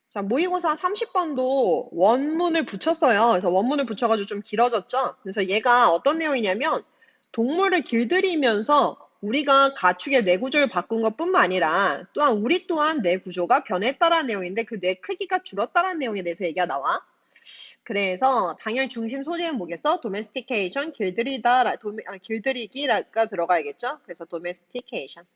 자, 모의고사 30번도 원문을 붙였어요. 그래서 원문을 붙여가지고 좀 길어졌죠? 그래서 얘가 어떤 내용이냐면, 동물을 길들이면서 우리가 가축의 뇌 구조를 바꾼 것 뿐만 아니라, 또한 우리 또한 뇌 구조가 변했다라는 내용인데, 그 뇌 크기가 줄었다라는 내용에 대해서 얘기가 나와. 그래서 당연히 중심 소재는 뭐겠어? domestication, 길들이기가 들어가야겠죠? 그래서 domestication.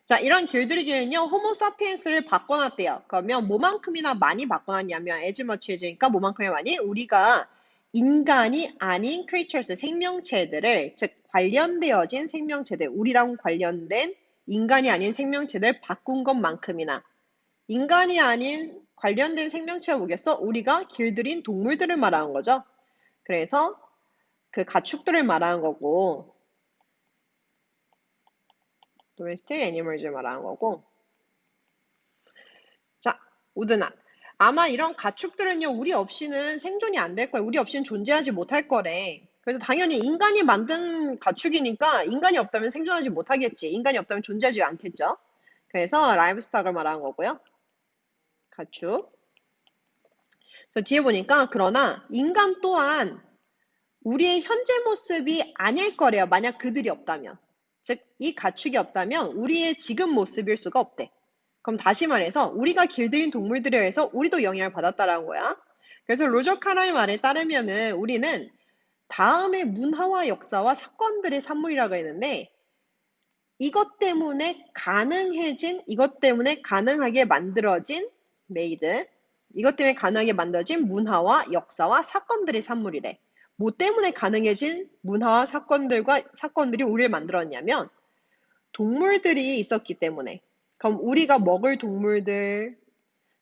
자, 이런 길들이기는요, 호모사피엔스를 바꿔놨대요. 그러면 뭐만큼이나 많이 바꿔놨냐면, as much as니까 뭐만큼이나 많이 우리가 인간이 아닌 creatures, 생명체들을, 즉 관련되어진 생명체들, 우리랑 관련된 인간이 아닌 생명체들 바꾼 것만큼이나, 인간이 아닌 관련된 생명체가 뭐겠어? 우리가 길들인 동물들을 말하는 거죠. 그래서 그 가축들을 말하는 거고, domestic animals를 말하는 거고. 자, 우드나. 아마 이런 가축들은요, 우리 없이는 생존이 안 될 거야. 우리 없이는 존재하지 못할 거래. 그래서 당연히 인간이 만든 가축이니까 인간이 없다면 생존하지 못하겠지. 인간이 없다면 존재하지 않겠죠. 그래서 라이브스탁을 말하는 거고요. 가축. 그래서 뒤에 보니까 그러나 인간 또한 우리의 현재 모습이 아닐 거래요. 만약 그들이 없다면. 즉, 이 가축이 없다면 우리의 지금 모습일 수가 없대. 그럼 다시 말해서 우리가 길들인 동물들에 의해서 우리도 영향을 받았다라는 거야. 그래서 로저 카라의 말에 따르면은 우리는 다음의 문화와 역사와 사건들의 산물이라고 했는데 이것 때문에 가능하게 만들어진 이것 때문에 가능하게 만들어진 문화와 역사와 사건들의 산물이래. 뭐 때문에 가능해진 문화와 사건들이 우리를 만들었냐면 동물들이 있었기 때문에. 그럼 우리가 먹을 동물들,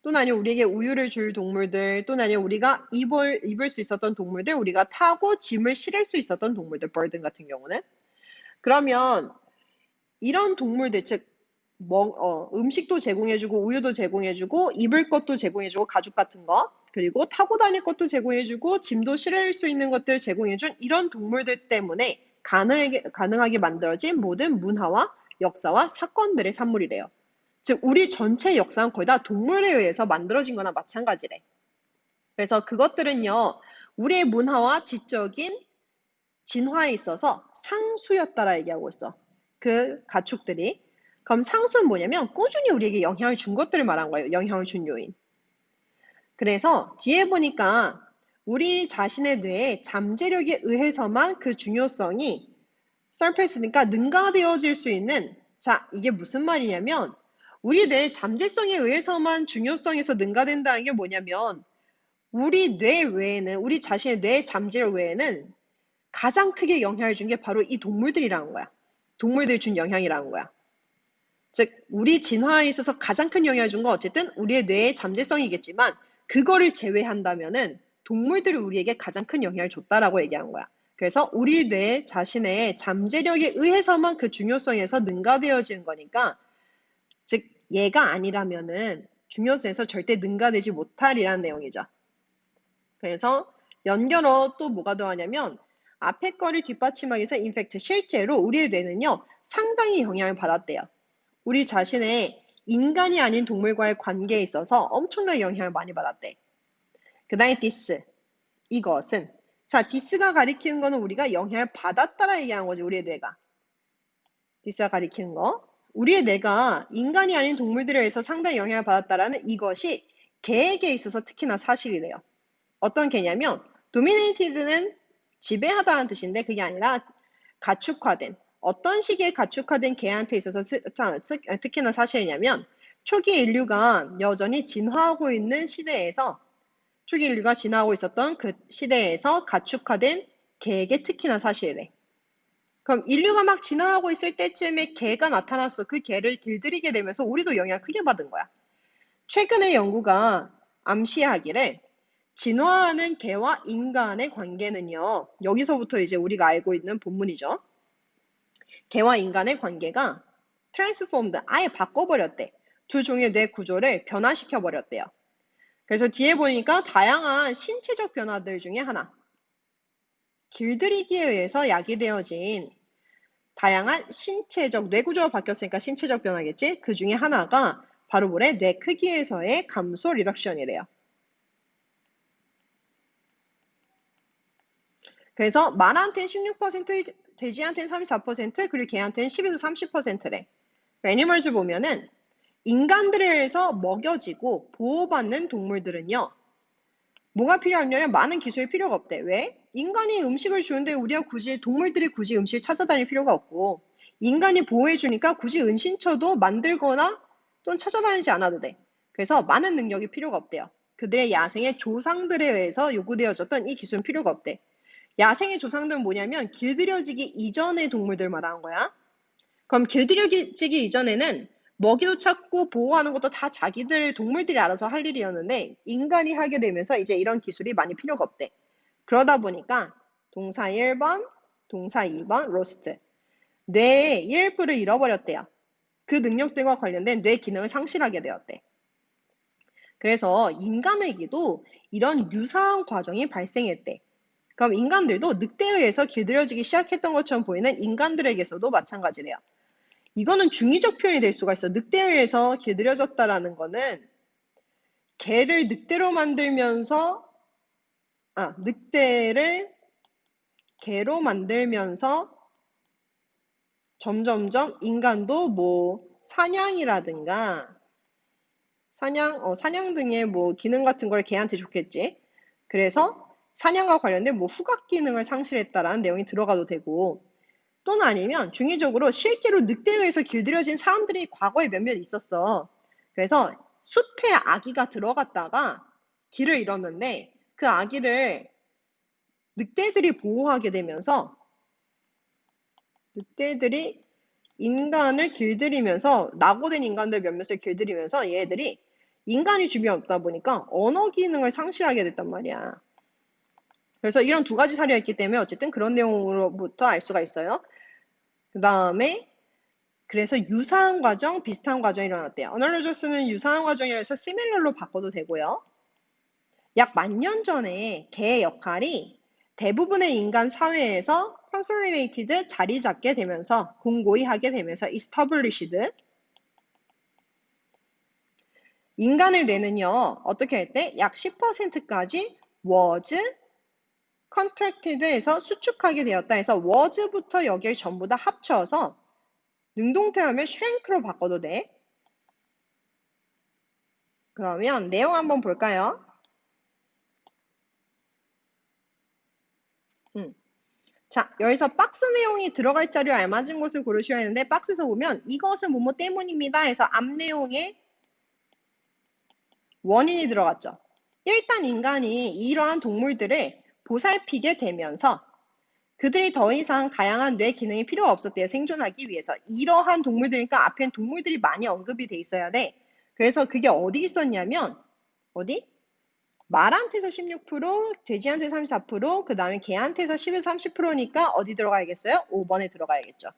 또는 아니면 우리에게 우유를 줄 동물들, 또는 아니면 우리가 입을 수 있었던 동물들, 우리가 타고 짐을 실을 수 있었던 동물들, bird 같은 경우는. 그러면 이런 동물들, 즉 음식도 제공해주고 우유도 제공해주고 입을 것도 제공해주고 가죽 같은 거, 그리고 타고 다닐 것도 제공해주고 짐도 실을 수 있는 것들 제공해준 이런 동물들 때문에 가능하게 만들어진 모든 문화와 역사와 사건들의 산물이래요. 즉 우리 전체 역사는 거의 다 동물에 의해서 만들어진 거나 마찬가지래. 그래서 그것들은요, 우리의 문화와 지적인 진화에 있어서 상수였다라 얘기하고 있어. 그 가축들이. 그럼 상수는 뭐냐면 꾸준히 우리에게 영향을 준 것들을 말한 거예요. 영향을 준 요인. 그래서 뒤에 보니까 우리 자신의 뇌에 잠재력에 의해서만 그 중요성이 surface니까 능가되어질 수 있는, 자, 이게 무슨 말이냐면 우리 뇌의 잠재성에 의해서만 중요성에서 능가된다는 게 뭐냐면 우리 뇌 외에는, 우리 자신의 뇌 잠재력 외에는 가장 크게 영향을 준 게 바로 이 동물들이라는 거야. 동물들이 준 영향이라는 거야. 즉 우리 진화에 있어서 가장 큰 영향을 준 건 어쨌든 우리의 뇌의 잠재성이겠지만 그거를 제외한다면은 동물들이 우리에게 가장 큰 영향을 줬다라고 얘기한 거야. 그래서 우리 뇌 자신의 잠재력에 의해서만 그 중요성에서 능가되어지는 거니까, 즉 얘가 아니라면은 중요성에서 절대 능가되지 못할이라는 내용이죠. 그래서 연결어 또 뭐가 더하냐면 앞에 거를 뒷받침하기 위해서 인팩트, 실제로 우리의 뇌는요 상당히 영향을 받았대요. 우리 자신의 인간이 아닌 동물과의 관계에 있어서 엄청난 영향을 많이 받았대. 그 다음에 this, 이것은, 자, this가 가리키는 거는 우리가 영향을 받았다라 얘기하는 거지. 우리의 뇌가 this가 가리키는 거, 우리의 뇌가 인간이 아닌 동물들에 의해서 상당히 영향을 받았다라는 이것이 개에게 있어서 특히나 사실이래요. 어떤 개냐면 dominated는 지배하다라는 뜻인데 그게 아니라 가축화된, 어떤 식의 가축화된 개한테 있어서 특히나 사실이냐면 초기 인류가 여전히 진화하고 있는 시대에서, 초기 인류가 진화하고 있었던 그 시대에서 가축화된 개에게 특히나 사실이래. 그럼 인류가 막 진화하고 있을 때쯤에 개가 나타났어. 그 개를 길들이게 되면서 우리도 영향을 크게 받은 거야. 최근의 연구가 암시하기를 진화하는 개와 인간의 관계는요, 여기서부터 이제 우리가 알고 있는 본문이죠. 개와 인간의 관계가 transformed, 아예 바꿔버렸대. 두 종의 뇌 구조를 변화시켜버렸대요. 그래서 뒤에 보니까 다양한 신체적 변화들 중에 하나, 길들이기에 의해서 야기되어진 다양한 신체적, 뇌 구조가 바뀌었으니까 신체적 변화겠지? 그 중에 하나가 바로 뭐래? 뇌 크기에서의 감소 리덕션이래요. 그래서 말한테는 16%, 돼지한테는 34%, 그리고 개한테는 10에서 30%래. 애니멀즈 보면은 인간들에 의해서 먹여지고 보호받는 동물들은요. 뭐가 필요하냐면 많은 기술이 필요가 없대. 왜? 인간이 음식을 주는데 우리가 동물들이 굳이 음식을 찾아다닐 필요가 없고, 인간이 보호해주니까 굳이 은신처도 만들거나 또는 찾아다니지 않아도 돼. 그래서 많은 능력이 필요가 없대요. 그들의 야생의 조상들에 의해서 요구되어졌던 이 기술은 필요가 없대. 야생의 조상들은 뭐냐면 길들여지기 이전의 동물들 말하는 거야. 그럼 길들여지기 이전에는 먹이도 찾고 보호하는 것도 다 자기들 동물들이 알아서 할 일이었는데 인간이 하게 되면서 이제 이런 기술이 많이 필요가 없대. 그러다 보니까 동사 1번, 동사 2번 로스트. 뇌의 일부를 잃어버렸대요. 그 능력들과 관련된 뇌 기능을 상실하게 되었대. 그래서 인간에게도 이런 유사한 과정이 발생했대. 그럼 인간들도 늑대에 의해서 길들여지기 시작했던 것처럼 보이는 인간들에게서도 마찬가지래요. 이거는 중의적 표현이 될 수가 있어. 늑대에 의해서 길들여졌다라는 거는 개를 늑대로 만들면서 늑대를 개로 만들면서 점점점 인간도 뭐 사냥이라든가 사냥 등의 뭐 기능 같은 걸 개한테 줬겠지. 그래서 사냥과 관련된 뭐 후각 기능을 상실했다라는 내용이 들어가도 되고, 또는 아니면 중의적으로 실제로 늑대에 의해서 길들여진 사람들이 과거에 몇몇 있었어. 그래서 숲에 아기가 들어갔다가 길을 잃었는데 그 아기를 늑대들이 보호하게 되면서 늑대들이 인간을 길들이면서 낙오된 인간들 몇몇을 길들이면서 얘들이 인간이 주변에 없다 보니까 언어 기능을 상실하게 됐단 말이야. 그래서 이런 두 가지 사례가 있기 때문에 어쨌든 그런 내용으로부터 알 수가 있어요. 그 다음에 그래서 유사한 과정, 비슷한 과정이 일어났대요. analogous 유사한 과정이라 해서 similar로 바꿔도 되고요. 약 10,000년 전에 개의 역할이 대부분의 인간 사회에서 consolidated 자리 잡게 되면서 공고히 하게 되면서 established 인간의 뇌는요. 어떻게 할 때? 약 10%까지 was contracted에서 수축하게 되었다 해서 was부터 여기를 전부 다 합쳐서 능동태로 하면 shrink로 바꿔도 돼. 그러면 내용 한번 볼까요? 자, 여기서 박스 내용이 들어갈 자료 알맞은 곳을 고르셔야 하는데 박스에서 보면 이것은 뭐뭐 때문입니다 해서 앞 내용에 원인이 들어갔죠. 일단 인간이 이러한 동물들을 보살피게 되면서 그들이 더 이상 다양한 뇌 기능이 필요가 없었대요. 생존하기 위해서. 이러한 동물들이니까 앞엔 동물들이 많이 언급이 돼 있어야 돼. 그래서 그게 어디 있었냐면 어디? 말한테서 16%, 돼지한테서 34%, 그 다음에 개한테서 10에서 30%니까 어디 들어가야겠어요? 5번에 들어가야겠죠.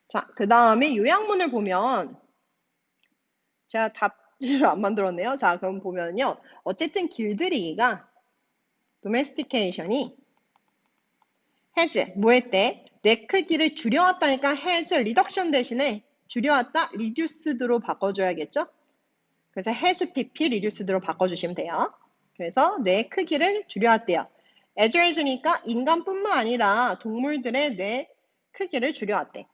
자, 그 다음에 요약문을 보면 제가 답지를 안 만들었네요. 자, 그럼 보면요. 어쨌든 길들이기가 domestication이 has 뭐 했대? 뇌 크기를 줄여왔다니까 has reduction 대신에 줄여왔다 reduced로 바꿔줘야겠죠? 그래서 has pp reduced로 바꿔주시면 돼요. 그래서 뇌 크기를 줄여왔대요. as well as니까 인간뿐만 아니라 동물들의 뇌 크기를 줄여왔대.